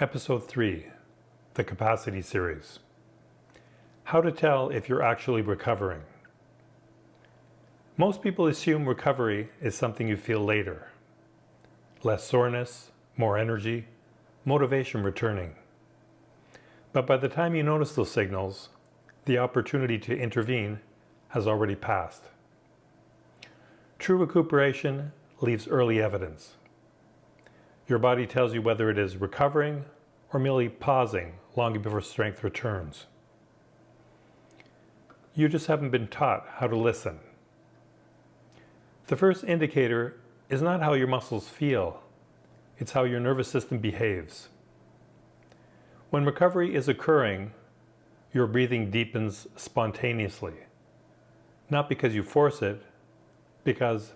Episode 3, the Capacity Series. How to tell if you're actually recovering. Most people assume recovery is something you feel later. Less soreness, more energy, motivation returning. But by the time you notice those signals, the opportunity to intervene has already passed. True recuperation leaves early evidence. Your body tells you whether it is recovering or merely pausing long before strength returns. You just haven't been taught how to listen. The first indicator is not how your muscles feel, it's how your nervous system behaves. When recovery is occurring, your breathing deepens spontaneously, not because you force it, because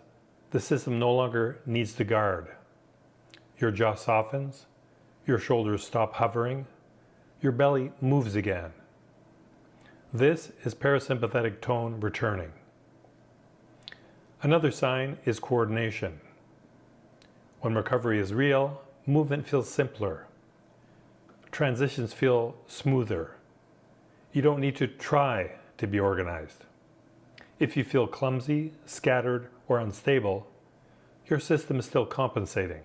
the system no longer needs to guard. Your jaw softens, your shoulders stop hovering, your belly moves again. This is parasympathetic tone returning. Another sign is coordination. When recovery is real, movement feels simpler. Transitions feel smoother. You don't need to try to be organized. If you feel clumsy, scattered, or unstable, your system is still compensating.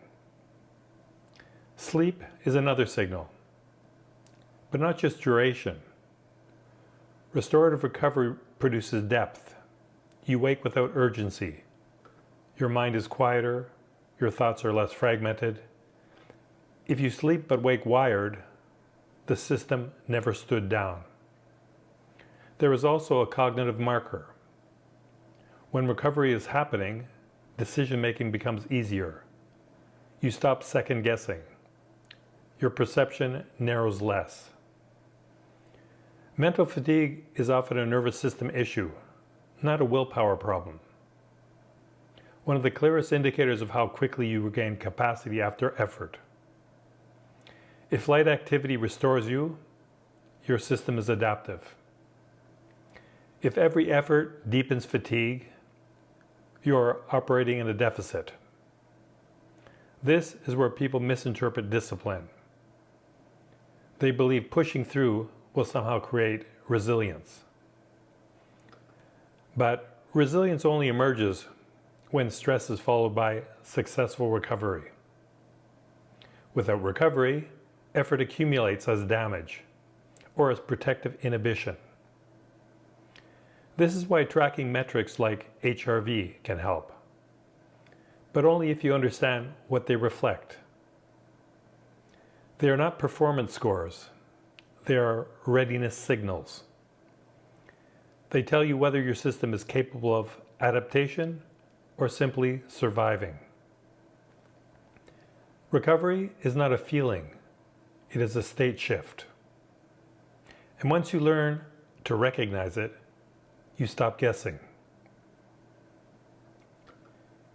Sleep is another signal, but not just duration. Restorative recovery produces depth. You wake without urgency. Your mind is quieter, your thoughts are less fragmented. If you sleep but wake wired, the system never stood down. There is also a cognitive marker. When recovery is happening, decision-making becomes easier. You stop second-guessing. Your perception narrows less. Mental fatigue is often a nervous system issue, not a willpower problem. One of the clearest indicators of how quickly you regain capacity after effort. If light activity restores you, your system is adaptive. If every effort deepens fatigue, you're operating in a deficit. This is where people misinterpret discipline. They believe pushing through will somehow create resilience. But resilience only emerges when stress is followed by successful recovery. Without recovery, effort accumulates as damage or as protective inhibition. This is why tracking metrics like HRV can help, but only if you understand what they reflect. They are not performance scores, they are readiness signals. They tell you whether your system is capable of adaptation or simply surviving. Recovery is not a feeling, it is a state shift. And once you learn to recognize it, you stop guessing.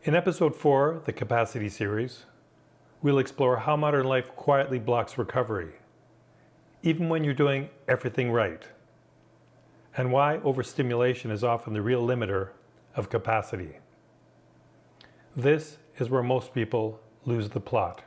In episode 4, the Capacity Series, we'll explore how modern life quietly blocks recovery, even when you're doing everything right, and why overstimulation is often the real limiter of capacity. This is where most people lose the plot.